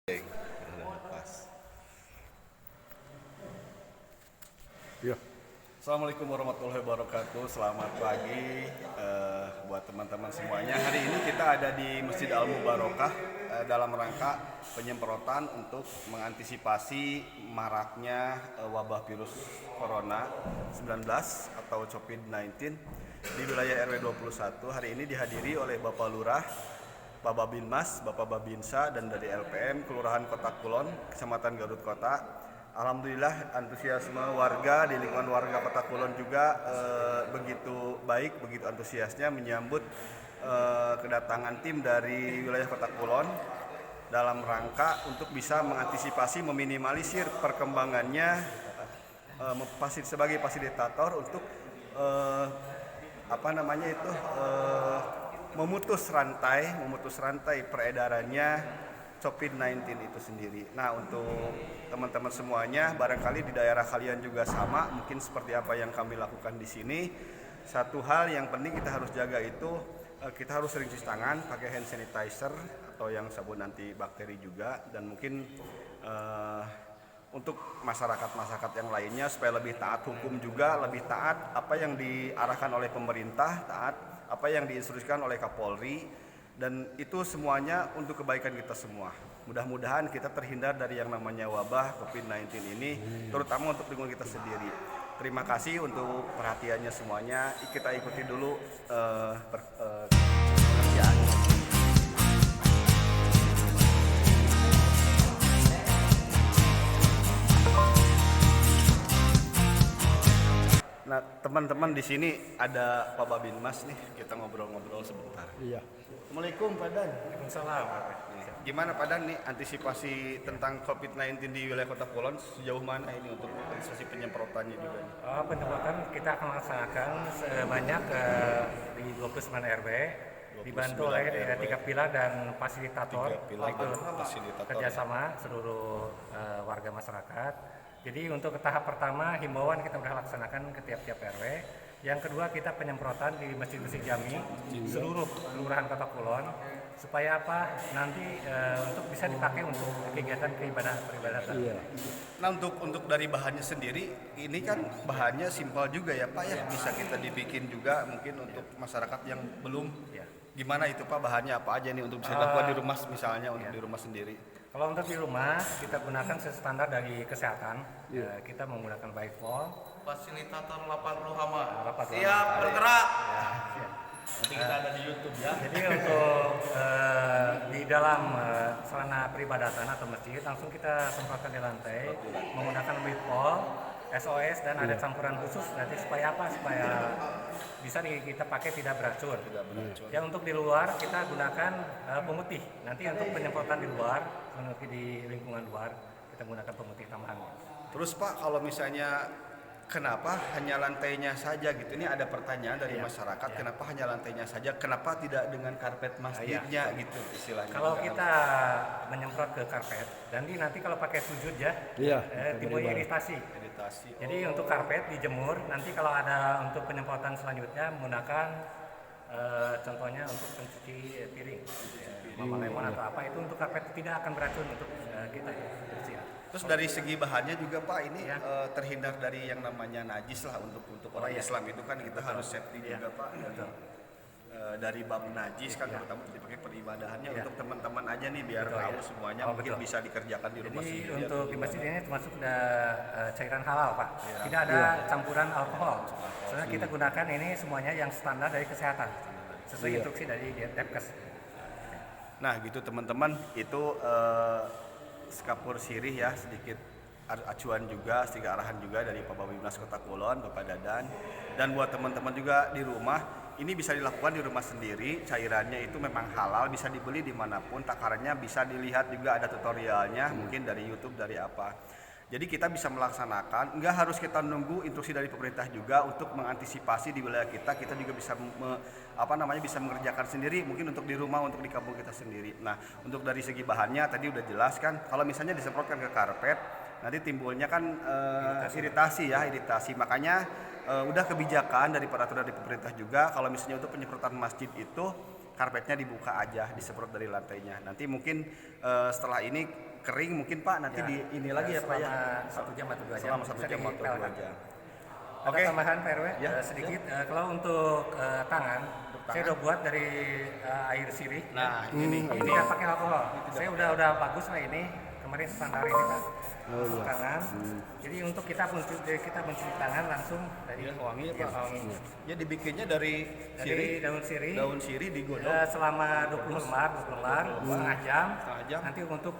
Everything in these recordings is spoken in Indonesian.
Pas. Ya. Assalamualaikum warahmatullahi wabarakatuh. Selamat pagi buat teman-teman semuanya. Hari ini kita ada di Masjid Al Mubarokah dalam rangka penyemprotan untuk mengantisipasi maraknya wabah virus Corona 19 atau COVID-19 di wilayah RW 21. Hari ini dihadiri oleh Bapak Lurah, Pak Babinmas, Bapak Babinsa, dan dari LPM Kelurahan Kota Kulon, Kecamatan Garut Kota. Alhamdulillah antusiasme warga di lingkungan warga Kota Kulon juga begitu baik, begitu antusiasnya menyambut kedatangan tim dari wilayah Kota Kulon dalam rangka untuk bisa mengantisipasi, meminimalisir perkembangannya sebagai fasilitator untuk memutus rantai peredarannya COVID-19 itu sendiri. Nah, untuk teman-teman semuanya, barangkali di daerah kalian juga sama, mungkin seperti apa yang kami lakukan di sini. Satu hal yang penting kita harus jaga itu, kita harus sering cuci tangan, pakai hand sanitizer atau yang sabun anti bakteri juga, dan mungkin untuk masyarakat yang lainnya supaya lebih taat hukum juga, lebih taat apa yang diarahkan oleh pemerintah, taat apa yang diinstruksikan oleh Kapolri, dan itu semuanya untuk kebaikan kita semua. Mudah-mudahan kita terhindar dari yang namanya wabah COVID-19 ini, terutama untuk lingkungan kita sendiri. Terima kasih untuk perhatiannya semuanya. Kita ikuti dulu pengerjaannya. Nah, teman-teman, di sini ada Pak Babinmas nih, kita ngobrol-ngobrol sebentar. Iya. Assalamualaikum Pak Dan. Waalaikumsalam. Gimana Pak Dan nih antisipasi tentang COVID-19 di wilayah Kota Kulon, sejauh mana ini untuk antisipasi penyemprotannya juga? Penyemprotan kita akan laksanakan sebanyak di 29 RW, dibantu oleh 3 pilar dan fasilitator, kerjasama seluruh warga masyarakat. Jadi untuk tahap pertama himbauan kita sudah laksanakan ke tiap-tiap RW. Yang kedua kita penyemprotan di masjid-masjid jami seluruh kelurahan Kota Kulon, supaya apa? Nanti untuk bisa dipakai untuk kegiatan peribadatan. Iya. Nah, untuk dari bahannya sendiri, ini kan bahannya simpel juga ya Pak ya, bisa kita dibikin juga mungkin untuk masyarakat yang belum. Gimana itu Pak, bahannya apa aja nih untuk bisa dilakukan di rumah misalnya, untuk di rumah sendiri? Kalau untuk di rumah kita gunakan standar dari kesehatan. Kita menggunakan Bifol. Fasilitator 80 hama. Siap bergerak. Nanti kita ada di YouTube ya. Jadi untuk di dalam sarana peribadatan atau masjid langsung kita semprotkan di lantai menggunakan Bifol, SOS, dan ada campuran khusus nanti supaya apa? Supaya bisa kita pakai tidak beracun. Yang untuk di luar kita gunakan pemutih. Nanti untuk penyemprotan di luar, di lingkungan luar kita gunakan pemutih tambahan. Terus Pak, kalau misalnya kenapa hanya lantainya saja gitu? Ini ada pertanyaan dari masyarakat, kenapa hanya lantainya saja? Kenapa tidak dengan karpet masjidnya gitu istilahnya? Kalau kita menyemprot ke karpet, dan nanti kalau pakai sujud ya, timbul iritasi. Jadi untuk karpet dijemur, nanti kalau ada untuk penyemprotan selanjutnya menggunakan contohnya untuk pencuci piring, mama lemon atau apa, itu untuk karpet tidak akan beracun untuk kita bersih. Terus dari segi bahannya juga Pak, ini terhindar dari yang namanya najis lah, untuk orang Islam itu kan kita harus safety juga Pak dari bab najis kan, terutama dipakai peribadahannya. Untuk teman-teman aja nih biar tahu semuanya, mungkin bisa dikerjakan di rumah sendiri. Jadi untuk di masjid ini termasuk cairan halal Pak, tidak ada campuran alkohol. Soalnya kita gunakan ini semuanya yang standar dari kesehatan sesuai instruksi dari Depkes. Nah gitu teman-teman, itu skapur sirih ya, sedikit acuan juga, sedikit arahan juga dari Pak Babinmas Kota Kulon, Bapak Dadan. Dan buat teman-teman juga di rumah, ini bisa dilakukan di rumah sendiri. Cairannya itu memang halal, bisa dibeli dimanapun, takarannya bisa dilihat juga, ada tutorialnya, mungkin dari YouTube, dari apa. Jadi kita bisa melaksanakan, nggak harus kita nunggu instruksi dari pemerintah juga untuk mengantisipasi di wilayah kita. Kita juga bisa bisa mengerjakan sendiri, mungkin untuk di rumah, untuk di kampung kita sendiri. Nah, untuk dari segi bahannya tadi udah jelas kan, kalau misalnya disemprotkan ke karpet, nanti timbulnya kan iritasi. Makanya udah kebijakan dari peraturan dari pemerintah juga, kalau misalnya untuk penyemprotan masjid itu karpetnya dibuka aja, disemprot dari lantainya. Nanti mungkin setelah ini kering mungkin Pak nanti di ini lagi ya Pak ya. Selama 1 jam atau 2 jam. Selama 1 bisa jam atau 2 dipelkan. jam. Ada Oke. tambahan Pak RW Ya, sedikit. Kalau untuk tangan, saya udah buat dari air sirih. Nah, ini Ini tidak pakai alkohol. Saya udah bagus lah ini. Kemarin standar ini Pak. Untuk tangan. Jadi untuk kita mencuci tangan langsung dari wangi ya ya, Pak. wangi. Ya dibikinnya dari sirih, daun sirih. daun sirih digodok. Selama 20 lembar, setengah jam. Setengah jam. Nanti untuk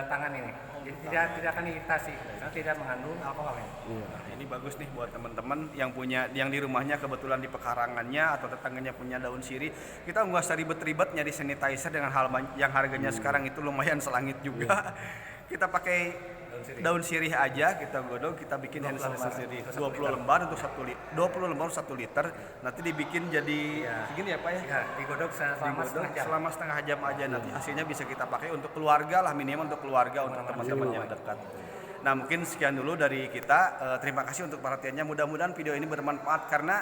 tangan ini. Jadi tidak akan diiritasi, karena tidak mengandung alkohol ini. Nah, ini bagus nih buat teman-teman yang di rumahnya kebetulan di pekarangannya atau tetangganya punya daun sirih. Kita nggak usah ribet-ribet nyari sanitizer dengan hal yang harganya sekarang itu lumayan selangit juga. Kita pakai daun sirih aja, kita godok, kita bikin hand sanitizer sendiri. 20 lembar untuk 1 liter. Nanti dibikin jadi segini ya Pak ya. Ya, digodok selama Digodok setengah jam. selama setengah jam aja, nanti hasilnya bisa kita pakai untuk keluarga lah, minimal untuk keluarga, untuk teman-teman yang dekat. Nah mungkin sekian dulu dari kita. Terima kasih untuk perhatiannya. Mudah-mudahan video ini bermanfaat karena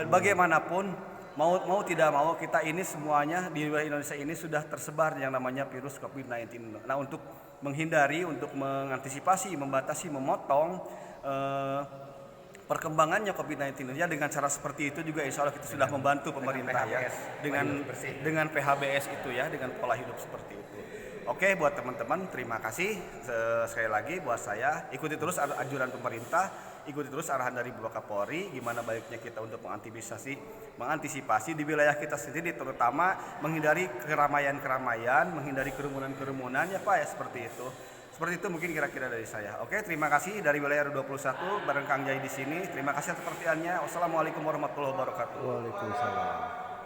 bagaimanapun mau tidak mau kita ini semuanya di wilayah Indonesia ini sudah tersebar yang namanya virus COVID-19. Nah untuk menghindari, untuk mengantisipasi, membatasi, memotong perkembangannya COVID-19 ya dengan cara seperti itu juga insya Allah kita sudah membantu pemerintah ya dengan PHBS itu ya, dengan pola hidup seperti itu. Oke, buat teman-teman terima kasih sekali lagi buat saya. Ikuti terus anjuran pemerintah, ikuti terus arahan dari Bapak Kapolri gimana baiknya kita untuk mengantisipasi di wilayah kita sendiri, terutama menghindari keramaian-keramaian, menghindari kerumunan-kerumunan ya Pak ya, seperti itu. Seperti itu mungkin kira-kira dari saya. Oke, terima kasih dari wilayah R21 bareng Kang Jai di sini. Terima kasih atas perhatiannya. Wassalamualaikum warahmatullahi wabarakatuh. Waalaikumsalam.